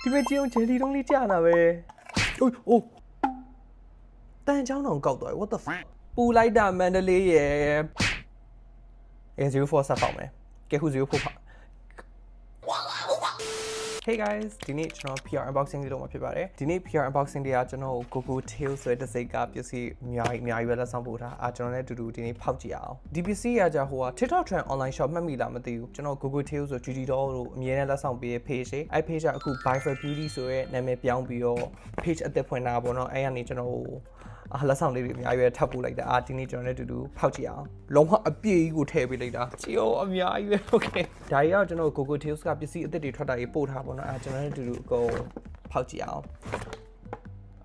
ဒီမဲ့ကြည့်အောင်ဂျယ်လီတုံးလေးကြာနာပဲအိုးတန်ချောင်းတော်ကောက်သွား what the fuck ပူလိုက်တာမန္တလေးရဲ့04ဆက်ပေါက်မယ်ကဲခု04ဖောက် Hey guys ဒီနေ့ကျွန်တော် PR unboxing လေးလုပ်မှာဖြစ်ပါတယ်ဒီနေ့ PR unboxing တွေကကျွန်တော် Gogo Tail ဆိုတဲ့တစ်စိတ်ကပစ္စည်းအများကြီးပဲလက်ဆောင်ပို့ထားကျွန်တော်လည်းအတူတူဒီနေ့ဖောက်ကြည့်အောင်ဒီပစ္စည်းကကြာဟိုက TikTok trend online shop မှတ်မိလားမသိဘူးကျွန်တော် Gogo Tail ဆို GG doll တို့အမြဲတမ်းလက်ဆောင်ပေးတဲ့ page တွေအဲ့ page ကအခု Buy for Beauty ဆိုတဲ့နာမည်ပြောင်းပြီးတော့ page အသစ်ဖွင့်တာပေါ့နော်အဲ့ကနေကျွန်တော်လက်ဆောင်လေးတွေအများကြီးပဲထပ်ပို့လိုက်တာဒီနေ့ကျွန်တော်လည်းအတူတူဖောက်ကြည့်အောင်လုံးဝအပြည့်ကြီးကိုထည့်ပေးလိုက်တာကြည့်အောင်အများကြီးပဲ okay ဒါကြီးကကျွန်တော် Gogo Tails ကပစ္စည်းအသစ်တွေထွက်တာကြီးပို့ထားပေါ့နော်ကျွန်တော်လည်းအတူတူအကုန်ဖောက်ကြည့်အောင်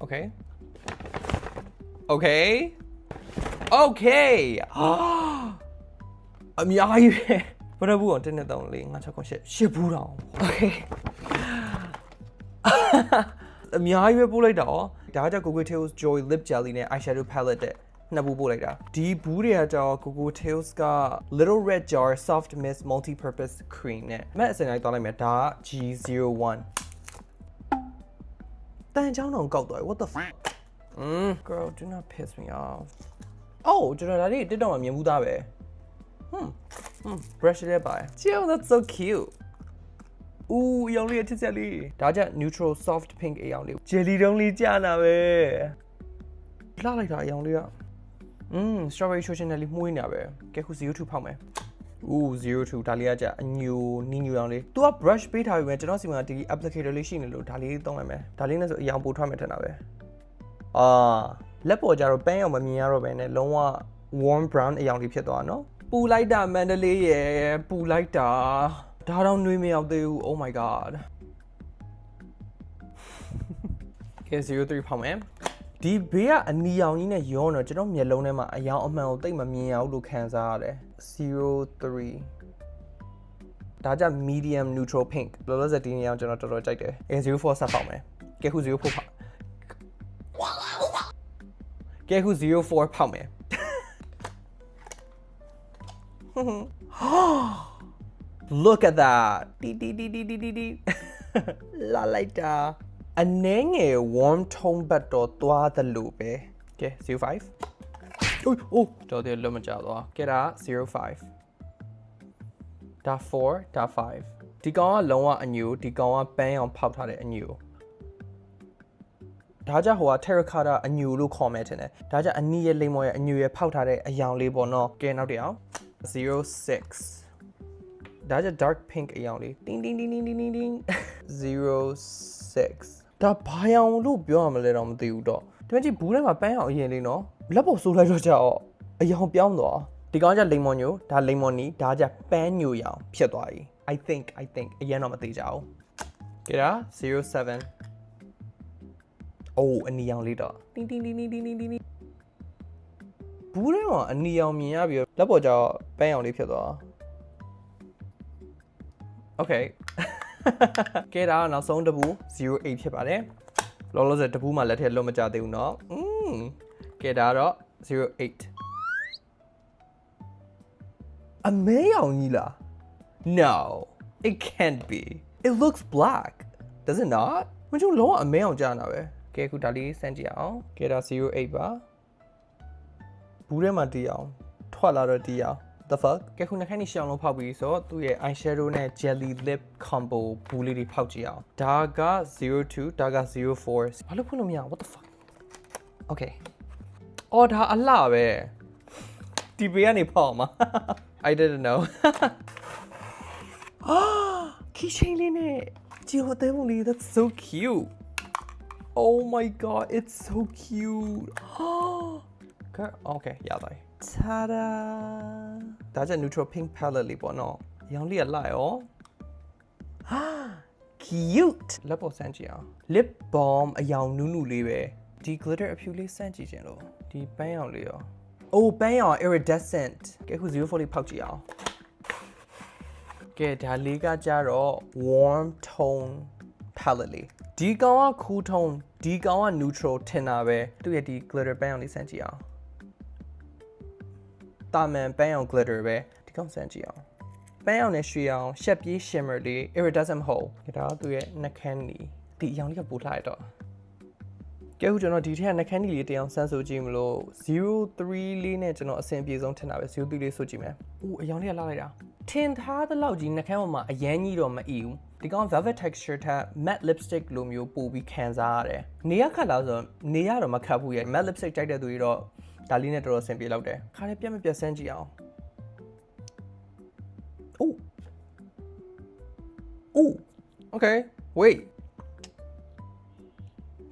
okay okay okay အများကြီးပဲဘယ်တော့ဘူးအောင်1 2 3 4 5 6 7 8ဘူးတောင် okay အများကြီးပဲပို့လိုက်တာဒါက Gogo Tails Joy Lip Jelly နဲ့ eyeshadow palette တဲ့နှစ်ဘူးပို့လိုက်တာဒီဘူးတွေကကြော Gogo Tails က Little Red Jar Soft Mist Multi-Purpose Cream နဲ့မက်အစင်လိုက်သွားလိုက်မယ်ဒါက G01 တန်ချောင်းတော်ကောက်သွား what the fuck girl do not piss me off ကျွန်တော်ဒါလေး TikTok မှာမြင်မှုသားပဲ brush လေးပါ Jill that's so cute Ooh, အရောင်လေးတစ်ချက်လေးဒါကြ neutral soft pink အရောင်လေး jelly တုံးလေးကြာနာပဲလှလိုက်တာအရောင်လေးကstrawberry shoshana လေးမှုေးနေတာပဲကဲခု02ဖောက်မယ် Ooh 02ဒါလေးကကြအညူနီညူရောင်လေး तू က brush ပေးထားပြီပဲကျွန်တော်စီမှာဒီ applicator လေးရှိနေလို့ဒါလေးသုံးလိုက်မယ်ဒါလေးနဲ့ဆိုအရောင်ပိုထွက်မယ်ထင်တာပဲလက်ပေါ်ကြတော့ပန်းရောင်မမြင်ရတော့ပဲနဲ့လုံးဝ warm brown အရောင်လေးဖြစ်သွားနော်ပူလိုက်တာမန္တလေးရဲ့ပူလိုက်တာဒါတော့နှွေးမရောက်သေးဘူး oh my god ကဲ03ဖောက်မယ်ဒီဘေးကအနီရောင်ကြီးနဲ့ရောတော့ကျွန်တော်မျက်လုံးထဲမှာအရောင်အမှန်ကိုတိတ်မမြင်ရဘူးလို့ခံစားရတယ်03ဒါကြ medium neutral pink လောလောဆယ်ဒီနေအောင်ကျွန်တော်တော်တော်ကြိုက်တယ်04ဆက်ဖောက်မယ်ကဲခု04ဖောက်ကဲခု04ဖောက်မယ်Look at that. La laita. A nenge warm tone but to twa the loop. Okay, 05. Oh, do the lumajalo. Get out 05. Da 4, da 5. Digawa loa a new, digawa bang on pop had a new. Daja hoa terracotta a new look comment in it. Daja a near limo a new year pout had a young label no. Get out there. 06.ဒါကြ dark pink အရောင်လေးတင်းတင်းတင်းတင်းတင်းတင်း06ဒါဘာရောင်လို့ပြောရမလဲတော့မသိဘူးတော့ဒီမှာကြည့်ဘူးထဲမှာပန်းအောင်အရင်လေးနော်လက်ပေါ်ဆိုးလိုက်တော့ကြောက်အရောင်ပြောင်းသွားဒီကောင်ကလိမ်မော်ညိုဒါလိမ်မော်နီဒါကြပန်းညိုရောင်ဖြစ်သွားပြီ I think အရင်တော့မသိကြဘူးကြည့်တာ07အနီရောင်လေးတော့တင်းတင်းတင်းတင်းတင်းတင်းဘူးထဲမှာအနီရောင်မြင်ရပြီးလက်ပေါ်ကျပန်းရောင်လေးဖြစ်သွားOkay ကဲဒါနောက်ဆုံးတပူ08ဖြစ်ပါတယ်လောလောဆယ်တပူမှလက်ထက်လွတ်မကြသေးဘူးเนาะကဲဒါတော့08အမဲရောင်ကြီးလား No it can't be it looks black does it not မကျုံလုံးဝအမဲအောင်ကြာနာပဲကဲခုဒါလေးစမ်းကြည့်အောင်ကဲဒါ08ပါဘူးထဲမှာတီးအောင်ထွက်လာတော့တီးအောင်The fuck ကဲခုနှခမ်းနေရှောင်းလုံးဖောက်ပြီးဆိုသူ့ရဲ့ eyeshadow နဲ့ jelly lip combo ဘူးလေးတွေဖောက်ကြည့်အောင်ဒါက02ဒါက04ဘာလို့ဖွင့်လို့မရ what the fuck okay ဒါအလှပဲဒီဘေးကနေဖောက်မှာ I didn't know keychain လေးနဲ့ကြည့်ဟိုတဲပုံလေး that's so cute oh my god it's so cute girl okay ရပါတယ်Ta-da! That's a neutral pink palette lip or no? Young Lia lie oh. Cute! Lip Sanji. Lip balm a young nunu live. The glitter a purely Sanji general. The bang Leo. Oh, bang iridescent. Get who's usually pouchy out. Get a liga jaro warm tone palette. Digawa cool tone. Digawa neutral tenabe. Do you the glitter bang only Sanji out? တာမန်ပန်းအောင် glitter ပဲဒီကောင်စမ်းကြည့်အောင်ပန်းအောင်နဲ့ရွှေအောင်ရှက်ပြေး shimmer လေး iridescent မဟုတ်ဒါကသူ့ရဲ့နှက်ခမ်းနီ ဒီအရောင်လေးကပိုလှရတော့ကဲခုကျွန်တော်ဒီထက်နှခမ်းကြီးလေးတအောင်ဆန်းဆိုကြည့်မလို့03လေးနဲ့ကျွန်တော်အဆင်ပြေဆုံးထင်တာပဲ03လေးဆိုကြည့်မယ်။အိုးအရောင်လေးကလှလိုက်တာ။ထင်ထားတဲ့လောက်ကြီးနှခမ်းပေါ်မှာအရန်ကြီးတော့မအီဘူး။ဒီကောင် velvet texture ထက် matte lipstick လိုမျိုးပို့ပြီးခံစားရတယ်။နေရခတ်လားဆိုတော့နေရတော့မခတ်ဘူးရဲ့ matte lipstick ကြိုက်တဲ့သူတွေတော့ဒါလေးနဲ့တော်တော်အဆင်ပြေလောက်တယ်။ခါလေးပြတ်မပြတ်ဆန်းကြည့်အောင်။အိုး okay wait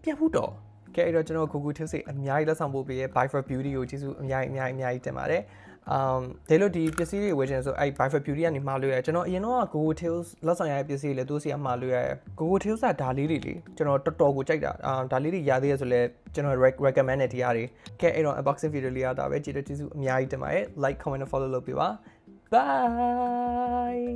ပြတ်ဘူးတော့ကဲအဲ့တော့ကျွန်တော် Google Tips အများကြီးလက်ဆောင်ပို့ပေးရဲ့ Buy for Beauty ကိုကျေးဇူးအများကြီးတင်ပါတယ်ဒါလို့ဒီပစ္စည်းတွေဝယ်ချင်ဆိုအဲ့ Buy for Beauty ကနေမှာလို့ရကျွန်တော်အရင်တော့ Google Tips လက်ဆောင်ရတဲ့ပစ္စည်းတွေလည်းသူစီကမှာလို့ရ Google Tips ကဒါလေးတွေလေကျွန်တော်တော်တော်ကိုကြိုက်တာဒါလေးတွေရသေးရဆိုလဲကျွန်တော် recommend တဲ့တရားတွေကဲအဲ့တော့ unboxing video လေးရတာပဲကျေးဇူးအများကြီးတင်ပါတယ် like comment and follow လုပ်ပေးပါ bye